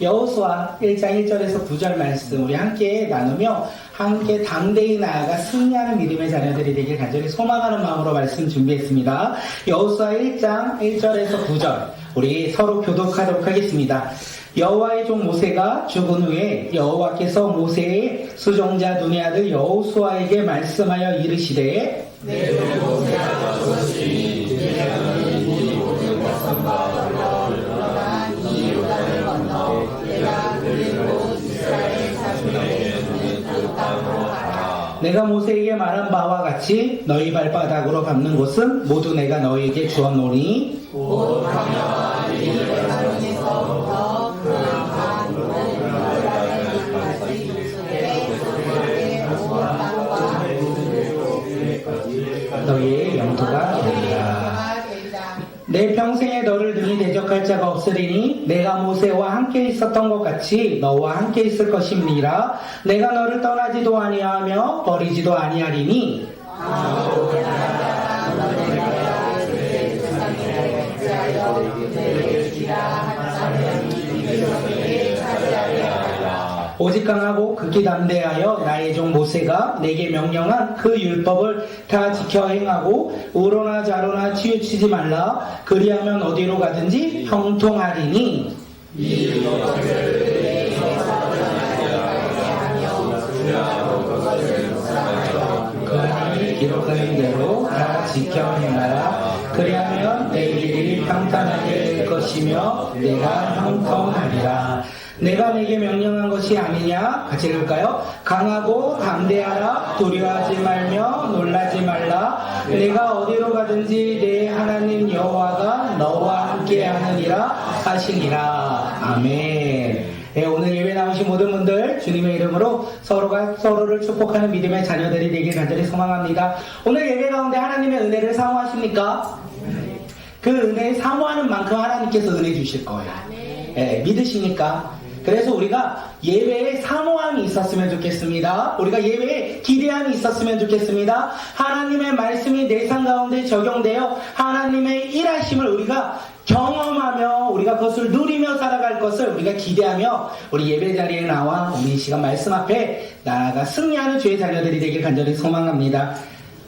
여호수아 1장 1절에서 9절 말씀 우리 함께 나누며 함께 담대히 나아가 승리하는 믿음의 자녀들이 되길 간절히 소망하는 마음으로 말씀 준비했습니다. 여호수아 1장 1절에서 9절 우리 서로 교독하도록 하겠습니다. 여호와의 종 모세가 죽은 후에 여호와께서 모세의 수종자 눈의 아들 여호수아에게 말씀하여 이르시되 내 종 모세가 죽었으니 내가 이 모든 백성과 더불어 이 요단을 건너 내가 그리고 이스라엘 자손에게 주는 그 땅으로 가라. 내가 모세에게 말한 바와 같이 너희 발바닥으로 밟는 곳은 모두 내가 너희에게 주었노니 곧 광야와 이 레바논에서부터 그한 모든 요단까지 내 온 땅과 너희의 영토가 되리라. 내 평생에 너를 능히 대적할 자가 없으리니 내가 모세와 함께 있었던 것 같이 너와 함께 있을 것임니라. 내가 너를 떠나지도 아니하며 버리지도 아니하리니 오직 강하고 극히 담대하여 나의 종 모세가 내게 명령한 그 율법을 다 지켜 행하고 우로나 좌로나 치우치지 말라. 그리하면 어디로 가든지 형통하리니 이 율법을 그 하나님이 기록하는 대로 다 지켜 행하라. 그리하면 내 길이 평탄하게 될 것이며 내가 형통하리라. 내가 내게 명령한 것이 아니냐? 같이 읽을까요? 강하고 담대하라. 두려워하지 말며 놀라지 말라. 내가 어디로 가든지 내 하나님 여호와가 너와 함께 하느니라 하시니라. 아멘. 네, 오늘 예배 나오신 모든 분들 주님의 이름으로 서로가 서로를 축복하는 믿음의 자녀들이 되길 간절히 소망합니다. 오늘 예배 가운데 하나님의 은혜를 사모하십니까? 그 은혜 사모하는 만큼 하나님께서 은혜 주실 거예요. 네, 믿으십니까? 그래서 우리가 예배에 사모함이 있었으면 좋겠습니다. 우리가 예배에 기대함이 있었으면 좋겠습니다. 하나님의 말씀이 내 삶 가운데 적용되어 하나님의 일하심을 우리가 경험하며 우리가 그것을 누리며 살아갈 것을 우리가 기대하며 우리 예배 자리에 나와 우리 시간 말씀 앞에 나아가 승리하는 주의 자녀들이 되길 간절히 소망합니다.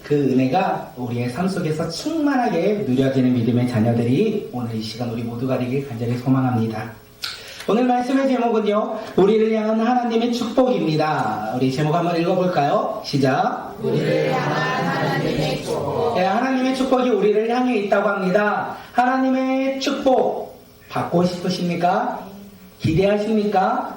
그 은혜가 우리의 삶 속에서 충만하게 누려지는 믿음의 자녀들이 오늘 이 시간 우리 모두가 되길 간절히 소망합니다. 오늘 말씀의 제목은요, 우리를 향한 하나님의 축복입니다. 우리 제목 한번 읽어볼까요? 시작. 우리를 향한 하나님의 축복. 네, 하나님의 축복이 우리를 향해 있다고 합니다. 하나님의 축복 받고 싶으십니까? 기대하십니까?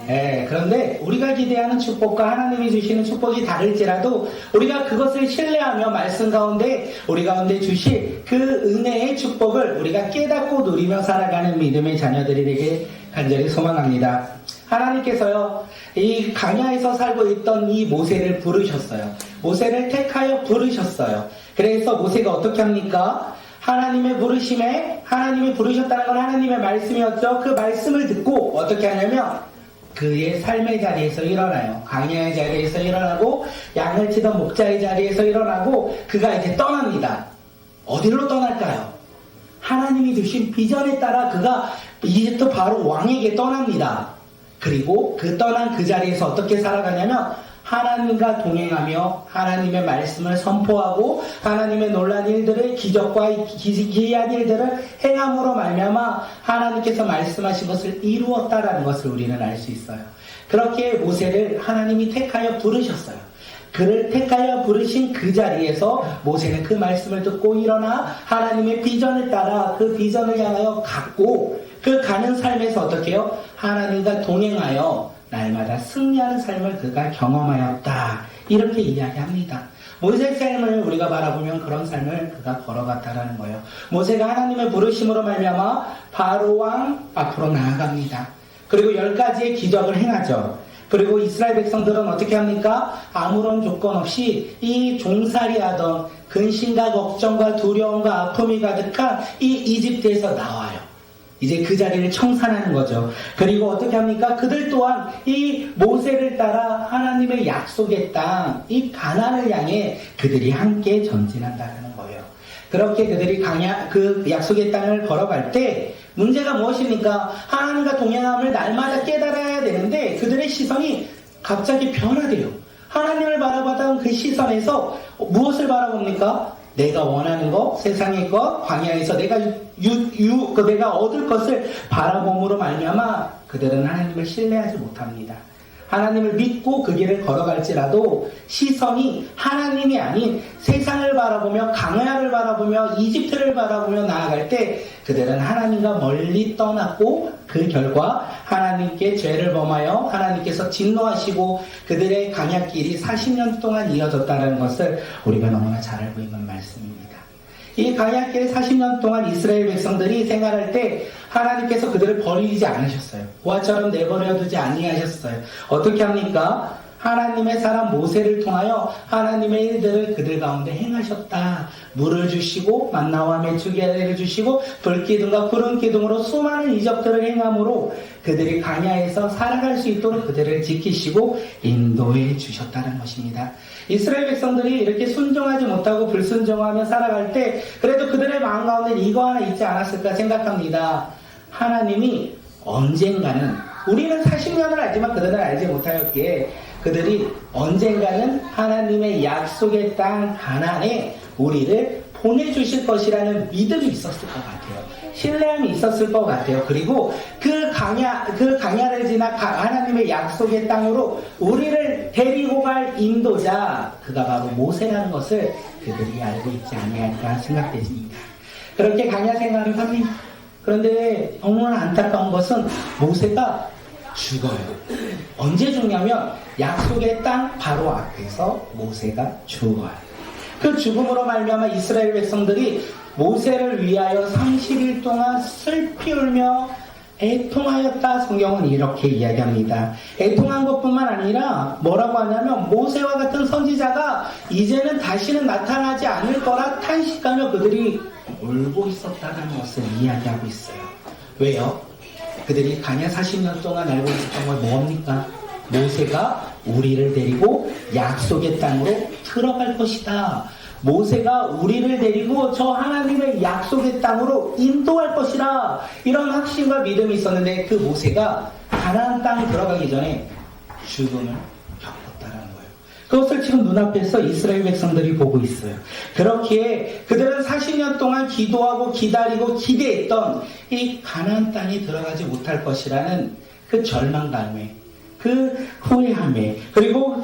네, 그런데 우리가 기대하는 축복과 하나님이 주시는 축복이 다를지라도 우리가 그것을 신뢰하며 말씀 가운데 우리 가운데 주실 그 은혜의 축복을 우리가 깨닫고 누리며 살아가는 믿음의 자녀들이 되길 간절히 소망합니다. 하나님께서요, 이 광야에서 살고 있던 이 모세를 부르셨어요. 모세를 택하여 부르셨어요. 그래서 모세가 어떻게 합니까? 하나님의 부르심에, 하나님이 부르셨다는 건 하나님의 말씀이었죠. 그 말씀을 듣고 어떻게 하냐면 그의 삶의 자리에서 일어나요. 광야의 자리에서 일어나고 양을 치던 목자의 자리에서 일어나고 그가 이제 떠납니다. 어디로 떠날까요? 하나님이 주신 비전에 따라 그가 이집트 바로 왕에게 떠납니다. 그리고 그 떠난 그 자리에서 어떻게 살아가냐면 하나님과 동행하며 하나님의 말씀을 선포하고 하나님의 놀란 일들을 기적과 기이한 일들을 행함으로 말미암아 하나님께서 말씀하신 것을 이루었다라는 것을 우리는 알 수 있어요. 그렇게 모세를 하나님이 택하여 부르셨어요. 그를 택하여 부르신 그 자리에서 모세는 그 말씀을 듣고 일어나 하나님의 비전을 따라 그 비전을 향하여 갔고 그 가는 삶에서 어떻게 해요? 하나님과 동행하여 날마다 승리하는 삶을 그가 경험하였다. 이렇게 이야기합니다. 모세의 삶을 우리가 바라보면 그런 삶을 그가 걸어갔다라는 거예요. 모세가 하나님의 부르심으로 말미암아 바로 왕 앞으로 나아갑니다. 그리고 10가지의 기적을 행하죠. 그리고 이스라엘 백성들은 어떻게 합니까? 아무런 조건 없이 이 종살이하던 근심과 걱정과 두려움과 아픔이 가득한 이 이집트에서 나와요. 이제 그 자리를 청산하는 거죠. 그리고 어떻게 합니까? 그들 또한 이 모세를 따라 하나님의 약속의 땅, 이 가나안을 향해 그들이 함께 전진한다는 거예요. 그렇게 그들이 그 약속의 땅을 걸어갈 때 문제가 무엇입니까? 하나님과 동행함을 날마다 깨달아야 되는데 그들의 시선이 갑자기 변화돼요. 하나님을 바라보던 그 시선에서 무엇을 바라봅니까? 내가 원하는 것, 세상의 것, 광야에서 내가 얻을 것을 바라봄으로 말미암아 그들은 하나님을 신뢰하지 못합니다. 하나님을 믿고 그 길을 걸어갈지라도 시선이 하나님이 아닌 세상을 바라보며 광야를 바라보며 이집트를 바라보며 나아갈 때 그들은 하나님과 멀리 떠났고 그 결과 하나님께 죄를 범하여 하나님께서 진노하시고 그들의 광야길이 40년 동안 이어졌다는 것을 우리가 너무나 잘 알고 있는 말씀입니다. 이 광야길 40년 동안 이스라엘 백성들이 생활할 때 하나님께서 그들을 버리지 않으셨어요. 보아처럼 내버려 두지 아니하셨어요. 어떻게 합니까? 하나님의 사람 모세를 통하여 하나님의 일들을 그들 가운데 행하셨다. 물을 주시고 만나와 메추기를 주시고 불기둥과 구름기둥으로 수많은 이적들을 행함으로 그들이 광야에서 살아갈 수 있도록 그들을 지키시고 인도해 주셨다는 것입니다. 이스라엘 백성들이 이렇게 순종하지 못하고 불순종하며 살아갈 때 그래도 그들의 마음 가운데 이거 하나 있지 않았을까 생각합니다. 하나님이 언젠가는 우리는 40년을 알지만 그들은 알지 못하였기에 그들이 언젠가는 하나님의 약속의 땅 가나안에 우리를 보내주실 것이라는 믿음이 있었을 것 같아요. 신뢰함이 있었을 것 같아요. 그리고 그 강야를 지나 하나님의 약속의 땅으로 우리를 데리고 갈 인도자, 그가 바로 모세라는 것을 그들이 알고 있지 아니할까 생각되십니다. 그렇게 강야 생활을 합니다. 그런데 너무나 안타까운 것은 모세가 죽어요. 언제 죽냐면 약속의 땅 바로 앞에서 모세가 죽어요. 그 죽음으로 말미암아 이스라엘 백성들이 모세를 위하여 30일 동안 슬피 울며 애통하였다. 성경은 이렇게 이야기합니다. 애통한 것뿐만 아니라 뭐라고 하냐면 모세와 같은 선지자가 이제는 다시는 나타나지 않을 거라 탄식하며 그들이 울고 있었다는 것을 이야기하고 있어요. 왜요? 그들이 광야 40년 동안 알고 있었던 건 뭡니까? 모세가 우리를 데리고 약속의 땅으로 들어갈 것이다. 모세가 우리를 데리고 저 하나님의 약속의 땅으로 인도할 것이다. 이런 확신과 믿음이 있었는데 그 모세가 가나안 땅에 들어가기 전에 죽음을 겪었다는 거예요. 그것을 지금 눈앞에서 이스라엘 백성들이 보고 있어요. 그렇기에 그들은 40년 동안 기도하고 기다리고 기대했던 이 가나안 땅에 들어가지 못할 것이라는 그 절망감에, 그 후회함에, 그리고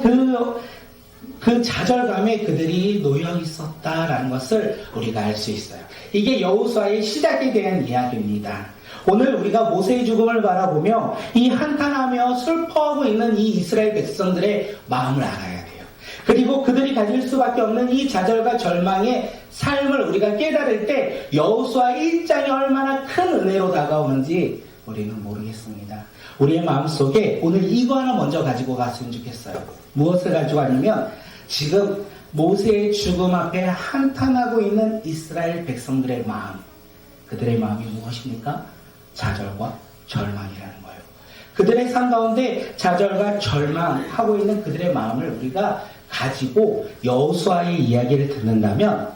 그 좌절감에 그들이 놓여 있었다라는 것을 우리가 알 수 있어요. 이게 여호수아의 시작에 대한 이야기입니다. 오늘 우리가 모세의 죽음을 바라보며 이 한탄하며 슬퍼하고 있는 이 이스라엘 백성들의 마음을 알아야 돼요. 그리고 그들이 가질 수밖에 없는 이 좌절과 절망의 삶을 우리가 깨달을 때 여호수아 1장이 얼마나 큰 은혜로 다가오는지 우리는 모르겠습니다. 우리의 마음속에 오늘 이거 하나 먼저 가지고 갔으면 좋겠어요. 무엇을 가지고 가냐면 지금 모세의 죽음 앞에 한탄하고 있는 이스라엘 백성들의 마음, 그들의 마음이 무엇입니까? 좌절과 절망이라는 거예요. 그들의 삶 가운데 좌절과 절망하고 있는 그들의 마음을 우리가 가지고 여호수아의 이야기를 듣는다면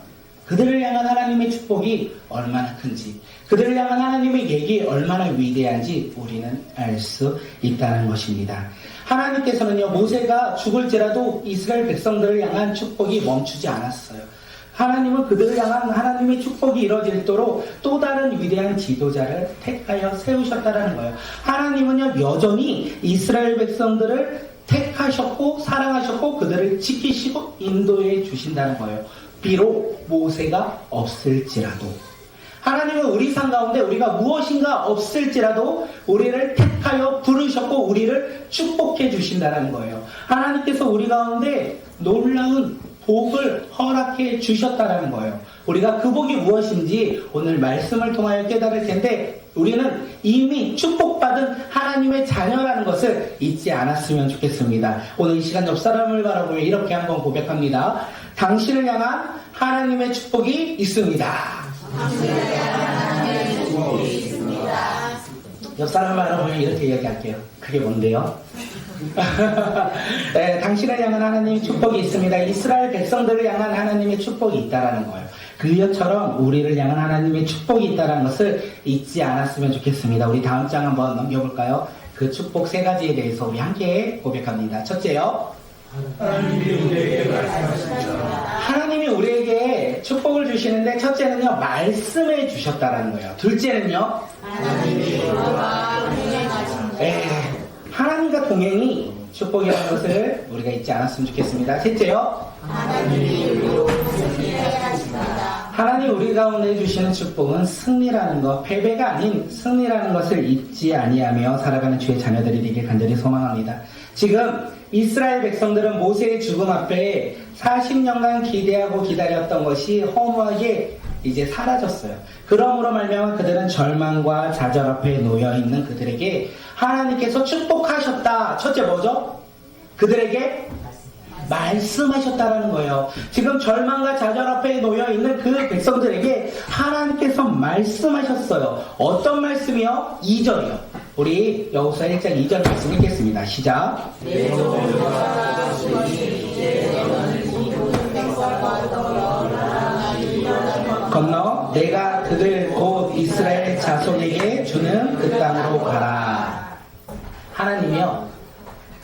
그들을 향한 하나님의 축복이 얼마나 큰지, 그들을 향한 하나님의 계획이 얼마나 위대한지 우리는 알 수 있다는 것입니다. 하나님께서는요, 모세가 죽을지라도 이스라엘 백성들을 향한 축복이 멈추지 않았어요. 하나님은 그들을 향한 하나님의 축복이 이루어지도록 또 다른 위대한 지도자를 택하여 세우셨다는 거예요. 하나님은요, 여전히 이스라엘 백성들을 택하셨고 사랑하셨고 그들을 지키시고 인도해 주신다는 거예요. 비록 모세가 없을지라도 하나님은 우리 삶 가운데 우리가 무엇인가 없을지라도 우리를 택하여 부르셨고 우리를 축복해 주신다는 거예요. 하나님께서 우리 가운데 놀라운 복을 허락해 주셨다는 거예요. 우리가 그 복이 무엇인지 오늘 말씀을 통하여 깨달을 텐데 우리는 이미 축복받은 하나님의 자녀라는 것을 잊지 않았으면 좋겠습니다. 오늘 이 시간 옆 사람을 바라보며 이렇게 한번 고백합니다. 당신을 향한 하나님의 축복이 있습니다. 옆 사람을 바라보며 이렇게 이야기할게요. 그게 뭔데요? 네, 당신을 향한 하나님의 축복이 있습니다. 이스라엘 백성들을 향한 하나님의 축복이 있다라는 거예요. 그것처럼 우리를 향한 하나님의 축복이 있다는 것을 잊지 않았으면 좋겠습니다. 우리 다음 장 한번 넘겨볼까요? 그 축복 세 가지에 대해서 우리 함께 고백합니다. 첫째요. 하나님이 우리에게 축복을 주시는데 첫째는요, 말씀해 주셨다라는 거예요. 둘째는요, 하나님과 동행이 축복이라는 것을 우리가 잊지 않았으면 좋겠습니다. 셋째요, 하나님 우리 가운데 주시는 축복은 승리라는 것, 패배가 아닌 승리라는 것을 잊지 아니하며 살아가는 주의 자녀들이 되길 간절히 소망합니다. 지금 이스라엘 백성들은 모세의 죽음 앞에 40년간 기대하고 기다렸던 것이 허무하게 이제 사라졌어요. 그러므로 말미암아 그들은 절망과 좌절 앞에 놓여있는 그들에게 하나님께서 축복하셨다. 첫째 뭐죠? 그들에게 말씀하셨다라는 거예요. 지금 절망과 좌절 앞에 놓여있는 그 백성들에게 하나님께서 말씀하셨어요. 어떤 말씀이요? 2절이요. 우리 여호수아 1장 2절 말씀 읽겠습니다. 시작. 건너 내가 그들 곧 이스라엘 자손에게 주는 그 땅으로 가라. 하나님이요,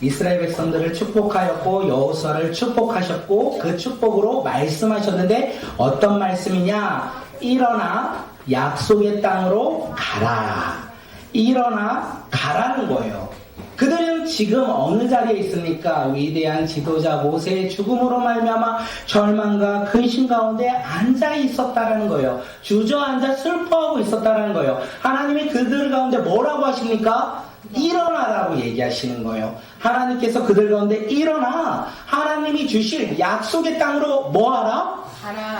이스라엘 백성들을 축복하였고 여호수아를 축복하셨고 그 축복으로 말씀하셨는데 어떤 말씀이냐? 일어나 약속의 땅으로 가라. 일어나 가라는 거예요. 그들은 지금 어느 자리에 있습니까? 위대한 지도자 모세의 죽음으로 말미암아 절망과 근심 가운데 앉아 있었다라는 거예요. 주저앉아 슬퍼하고 있었다라는 거예요. 하나님이 그들 가운데 뭐라고 하십니까? 일어나라고 얘기하시는 거예요. 하나님께서 그들 가운데 일어나 하나님이 주실 약속의 땅으로 뭐하라?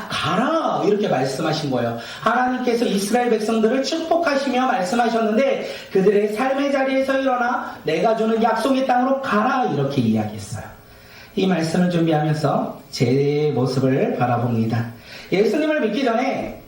가라 이렇게 말씀하신 거예요. 하나님께서 이스라엘 백성들을 축복하시며 말씀하셨는데 그들의 삶의 자리에서 일어나 내가 주는 약속의 땅으로 가라 이렇게 이야기했어요. 이 말씀을 준비하면서 제 모습을 바라봅니다. 예수님을 믿기 전에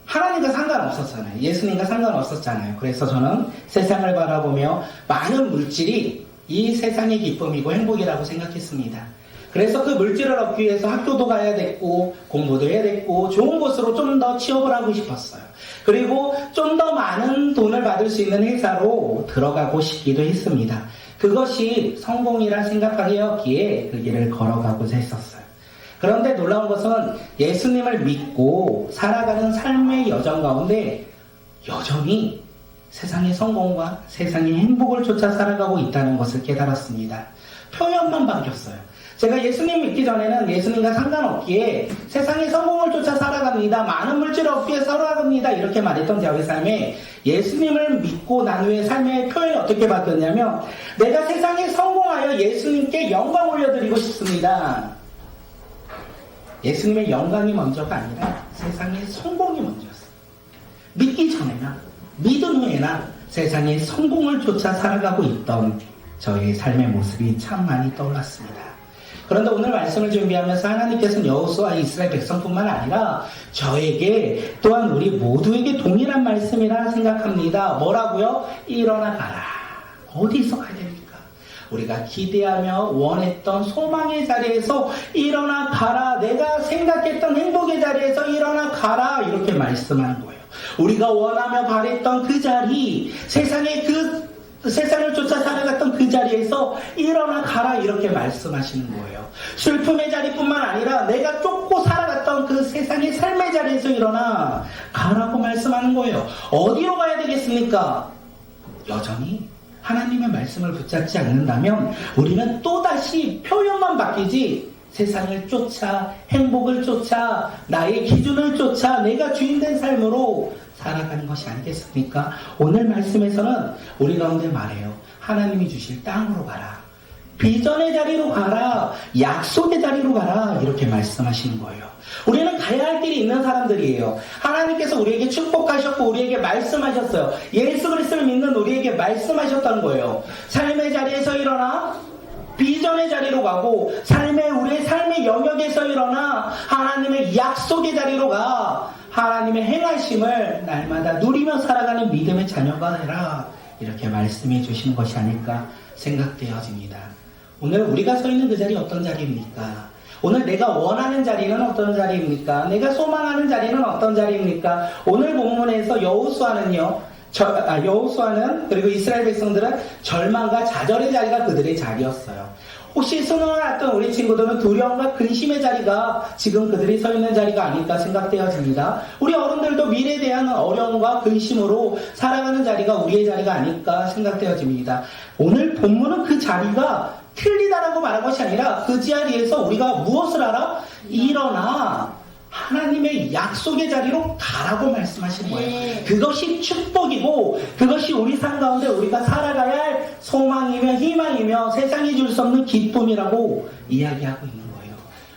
하나님과 상관없었잖아요. 예수님과 상관없었잖아요. 그래서 저는 세상을 바라보며 많은 물질이 이 세상의 기쁨이고 행복이라고 생각했습니다. 그래서 그 물질을 얻기 위해서 학교도 가야 됐고 공부도 해야 됐고 좋은 곳으로 좀 더 취업을 하고 싶었어요. 그리고 좀 더 많은 돈을 받을 수 있는 회사로 들어가고 싶기도 했습니다. 그것이 성공이라 생각하였기에 그 길을 걸어가고자 했었어요. 그런데 놀라운 것은 예수님을 믿고 살아가는 삶의 여정 가운데 여전히 세상의 성공과 세상의 행복을 쫓아 살아가고 있다는 것을 깨달았습니다. 표현만 바뀌었어요. 제가 예수님 믿기 전에는 예수님과 상관없기에 세상의 성공을 쫓아 살아갑니다. 많은 물질을 얻기 위해 살아갑니다. 이렇게 말했던 저의 삶에 예수님을 믿고 난 후에 삶의 표현이 어떻게 바뀌었냐면 내가 세상에 성공하여 예수님께 영광 올려드리고 싶습니다. 예수님의 영광이 먼저가 아니라 세상의 성공이 먼저였어요. 믿기 전에나 믿은 후에나 세상의 성공을 쫓아 살아가고 있던 저의 삶의 모습이 참 많이 떠올랐습니다. 그런데 오늘 말씀을 준비하면서 하나님께서는 여호수아 이스라엘 백성뿐만 아니라 저에게 또한 우리 모두에게 동일한 말씀이라 생각합니다. 뭐라고요? 일어나 가라. 어디서 가야 됩니까? 우리가 기대하며 원했던 소망의 자리에서 일어나 가라. 내가 생각했던 행복의 자리에서 일어나 가라. 이렇게 말씀하는 거예요. 우리가 원하며 바랬던 그 자리, 세상을 쫓아 살아갔던 그 자리에서 일어나 가라 이렇게 말씀하시는 거예요. 슬픔의 자리뿐만 아니라 내가 쫓고 살아갔던 그 세상의 삶의 자리에서 일어나 가라고 말씀하는 거예요. 어디로 가야 되겠습니까? 여전히 하나님의 말씀을 붙잡지 않는다면 우리는 또다시 표현만 바뀌지 세상을 쫓아 행복을 쫓아 나의 기준을 쫓아 내가 주인된 삶으로 살아가는 것이 아니겠습니까? 오늘 말씀에서는 우리 가운데 말해요. 하나님이 주실 땅으로 가라. 비전의 자리로 가라. 약속의 자리로 가라. 이렇게 말씀하시는 거예요. 우리는 가야 할 길이 있는 사람들이에요. 하나님께서 우리에게 축복하셨고 우리에게 말씀하셨어요. 예수 그리스도를 믿는 우리에게 말씀하셨다는 거예요. 삶의 자리에서 일어나 비전의 자리로 가고 우리의 삶의 영역에서 일어나 하나님의 약속의 자리로 가 하나님의 행하심을 날마다 누리며 살아가는 믿음의 자녀가 되라 이렇게 말씀해 주시는 것이 아닐까 생각되어집니다. 오늘 우리가 서 있는 그 자리 어떤 자리입니까? 오늘 내가 원하는 자리는 어떤 자리입니까? 내가 소망하는 자리는 어떤 자리입니까? 오늘 본문에서 여호수아는 그리고 이스라엘 백성들은 절망과 좌절의 자리가 그들의 자리였어요. 혹시 수능을 앞둔 우리 친구들은 두려움과 근심의 자리가 지금 그들이 서 있는 자리가 아닐까 생각되어집니다. 우리 어른들도 미래에 대한 어려움과 근심으로 살아가는 자리가 우리의 자리가 아닐까 생각되어집니다. 오늘 본문은 그 자리가 틀리다라고 말한 것이 아니라 그 자리에서 우리가 무엇을 하라? 일어나 하나님의 약속의 자리로 가라고 말씀하시는 거예요. 그것이 축복이고 그것이 우리 삶 가운데 우리가 살아가야 할 소망이며 희망이며 세상이 줄 수 없는 기쁨이라고 이야기하고 있는 거예요.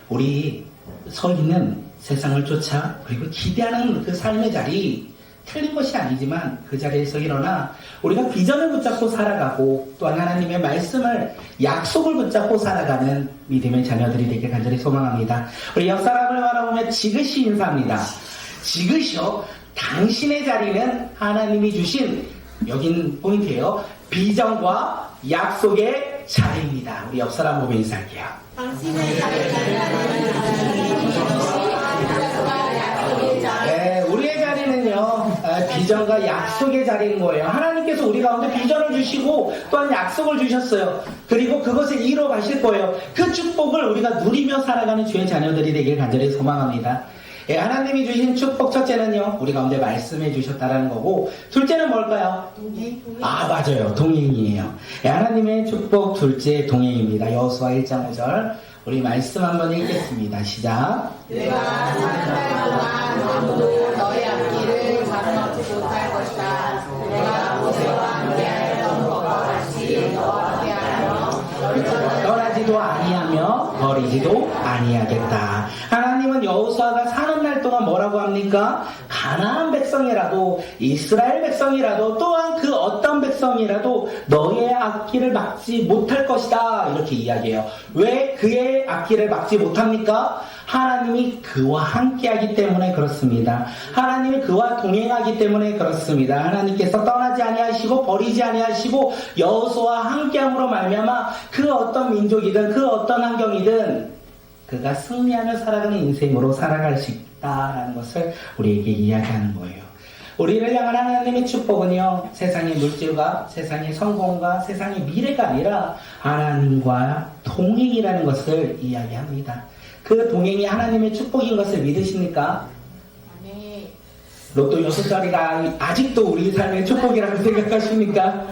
우리 서 있는 세상을 쫓아 그리고 기대하는 그 삶의 자리 틀린 것이 아니지만 그 자리에서 일어나 우리가 비전을 붙잡고 살아가고 또한 하나님의 말씀을 약속을 붙잡고 살아가는 믿음의 자녀들이 되길 간절히 소망합니다. 우리 옆 사람을 바라보며 지그시 인사합니다. 지그시요. 당신의 자리는 하나님이 주신 여긴 포인트예요. 비전과 약속의 자리입니다. 우리 옆 사람 보며 인사할게요. 당신의 자리는 우리의 자리는요, 비전과 약속의 자리인 거예요. 하나님께서 우리 가운데 비전을 주시고 또한 약속을 주셨어요. 그리고 그것을 이뤄 가실 거예요. 그 축복을 우리가 누리며 살아가는 주의 자녀들이 되길 간절히 소망합니다. 하나님이 주신 축복 첫째는요, 우리 가운데 말씀해 주셨다라는 거고, 둘째는 뭘까요? 동행. 맞아요. 동행이에요. 하나님의 축복 둘째 동행입니다. 여호수아 1장 5절. 우리 말씀 한번 읽겠습니다. 시작. 내가 사는 날 동안 아무도 너의 앞길을 가로막지 못할 것이다. 내가 모세와 함께하였던 것과 같이 너와 함께하며 떠나지도 아니하며 버리지도 아니하겠다. 하나님은 여호수아가 사는 날 동안 뭐라고 합니까? 가나안 백성이라도 이스라엘 백성이라도 또한 그 어떤 백성이라도 너의 앞길을 막지 못할 것이다. 이렇게 이야기해요. 왜 그의 앞길을 막지 못합니까? 하나님이 그와 함께하기 때문에 그렇습니다. 하나님이 그와 동행하기 때문에 그렇습니다. 하나님께서 떠나지 아니하시고 버리지 아니하시고 여호수아와 함께함으로 말미암아 그 어떤 민족이든 그 어떤 환경이든 그가 승리하며 살아가는 인생으로 살아갈 수 있다라는 것을 우리에게 이야기하는 거예요. 우리를 향한 하나님의 축복은요, 세상의 물질과 세상의 성공과 세상의 미래가 아니라 하나님과 동행이라는 것을 이야기합니다. 그 동행이 하나님의 축복인 것을 믿으십니까? 아멘. 로또 6자리가 아직도 우리 삶의 축복이라고 생각하십니까?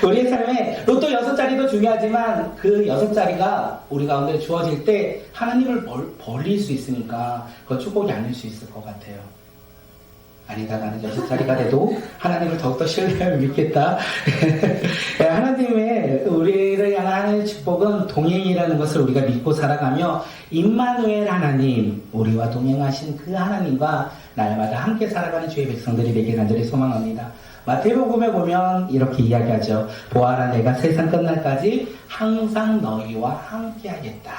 우리의 삶에 로또 6자리도 중요하지만 그 6자리가 우리 가운데 주어질 때 하나님을 벌릴 수 있으니까 그건 축복이 아닐 수 있을 것 같아요. 아니다가는 6자리가 돼도 하나님을 더욱더 신뢰하며 믿겠다. 하나님의 우리를 향한 하나님의 축복은 동행이라는 것을 우리가 믿고 살아가며 임마누엘 하나님, 우리와 동행하신 그 하나님과 날마다 함께 살아가는 주의 백성들이 되길 간절히 소망합니다. 마태복음에 보면 이렇게 이야기하죠. 보아라, 내가 세상 끝날까지 항상 너희와 함께 하겠다.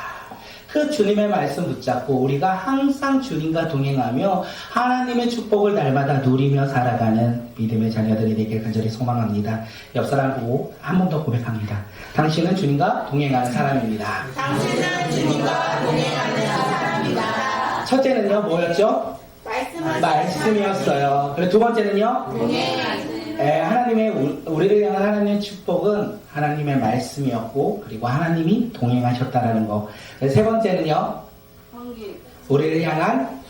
그 주님의 말씀 붙잡고 우리가 항상 주님과 동행하며 하나님의 축복을 날마다 누리며 살아가는 믿음의 자녀들이 되길 간절히 소망합니다. 옆 사람 보고 한 번 더 고백합니다. 당신은 주님과 동행하는 사람입니다. 당신은 주님과 동행하는 사람이다. 첫째는요, 뭐였죠? 말씀이었어요. 그리고 두 번째는요? 동행하는. 우리를 향한 하나님의 축복은 하나님의 말씀이었고, 그리고 하나님이 동행하셨다라는 거. 세 번째는요? 우리를 향한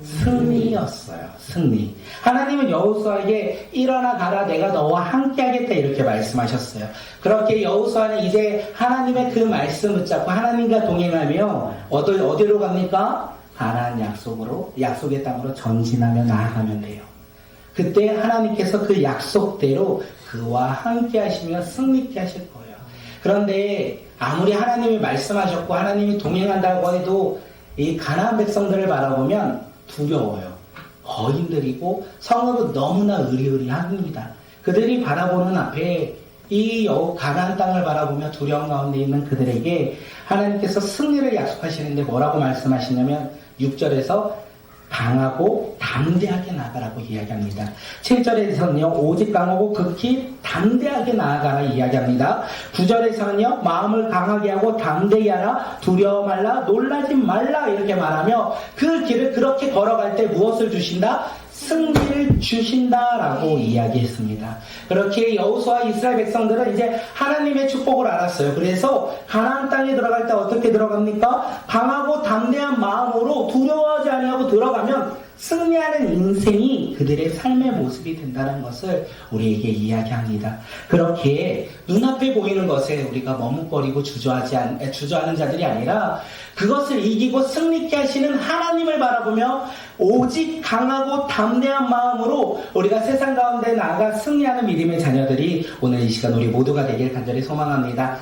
승리였어요. 승리. 하나님은 여호수아에게 일어나 가라, 내가 너와 함께하겠다 이렇게 말씀하셨어요. 그렇게 여호수아는 이제 하나님의 그 말씀 붙잡고 하나님과 동행하며 어디로 갑니까? 가나안 약속의 땅으로 전진하며 나아가면 돼요. 그때 하나님께서 그 약속대로 그와 함께 하시며 승리케 하실 거예요. 그런데 아무리 하나님이 말씀하셨고 하나님이 동행한다고 해도 이 가나안 백성들을 바라보면 두려워요. 거인들이고 성읍은 너무나 으리으리합니다. 그들이 바라보는 앞에 이 가나안 땅을 바라보며 두려움 가운데 있는 그들에게 하나님께서 승리를 약속하시는데 뭐라고 말씀하시냐면 6절에서 강하고 담대하게 나아가라고 이야기합니다. 7절에서는요, 오직 강하고 극히 담대하게 나아가라 이야기합니다. 9절에서는요, 마음을 강하게 하고 담대히 하라, 두려워 말라, 놀라지 말라 이렇게 말하며 그 길을 그렇게 걸어갈 때 무엇을 주신다? 승리를 주신다라고 이야기했습니다. 그렇게 여호수아 이스라엘 백성들은 이제 하나님의 축복을 알았어요. 그래서 가나안 땅에 들어갈 때 어떻게 들어갑니까? 강하고 담대한 마음으로 두려워하지 아니하고 들어가면 승리하는 인생이 그들의 삶의 모습이 된다는 것을 우리에게 이야기합니다. 그렇게 눈앞에 보이는 것에 우리가 머뭇거리고 주저하는 자들이 아니라 그것을 이기고 승리케 하시는 하나님을 바라보며 오직 강하고 담대한 마음으로 우리가 세상 가운데 나아가 승리하는 믿음의 자녀들이 오늘 이 시간 우리 모두가 되길 간절히 소망합니다.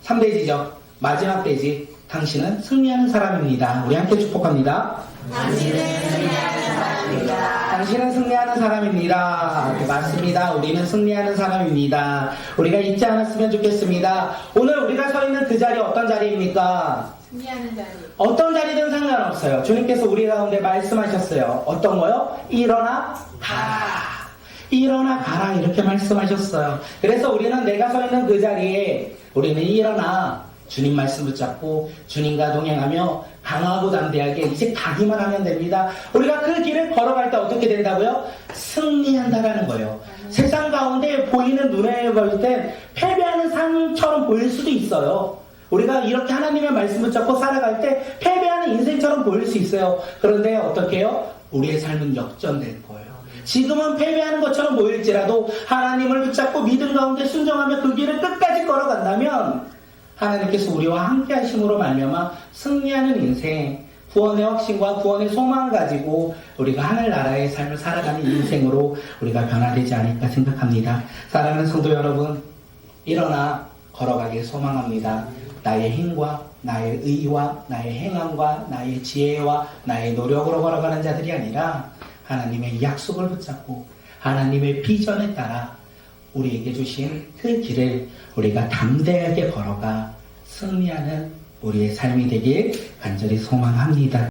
3대지죠. 마지막 대지. 당신은 승리하는 사람입니다. 우리 함께 축복합니다. 당신은 승리하는 사람입니다. 당신은 승리하는 사람입니다. 맞습니다. 우리는 승리하는 사람입니다. 우리가 잊지 않았으면 좋겠습니다. 오늘 우리가 서 있는 그 자리 어떤 자리입니까? 승리하는 자리. 어떤 자리든 상관없어요. 주님께서 우리 가운데 말씀하셨어요. 어떤 거요? 일어나 가라. 일어나 가라 이렇게 말씀하셨어요. 그래서 우리는 내가 서 있는 그 자리에 우리는 일어나 주님 말씀 붙잡고 주님과 동행하며 강하고 담대하게 이제 가기만 하면 됩니다. 우리가 그 길을 걸어갈 때 어떻게 된다고요? 승리한다라는 거예요. 세상 가운데 보이는 눈에 볼 때 패배하는 삶처럼 보일 수도 있어요. 우리가 이렇게 하나님의 말씀 붙잡고 살아갈 때 패배하는 인생처럼 보일 수 있어요. 그런데 어떻게 해요? 우리의 삶은 역전될 거예요. 지금은 패배하는 것처럼 보일지라도 하나님을 붙잡고 믿음 가운데 순종하며 그 길을 끝까지 걸어간다면 하나님께서 우리와 함께 하심으로 말미암아 승리하는 인생, 구원의 확신과 구원의 소망을 가지고 우리가 하늘나라의 삶을 살아가는 인생으로 우리가 변화되지 않을까 생각합니다. 사랑하는 성도 여러분, 일어나 걸어가길 소망합니다. 나의 힘과 나의 의와 나의 행함과 나의 지혜와 나의 노력으로 걸어가는 자들이 아니라 하나님의 약속을 붙잡고 하나님의 비전에 따라 우리에게 주신 그 길을 우리가 담대하게 걸어가 승리하는 우리의 삶이 되길 간절히 소망합니다.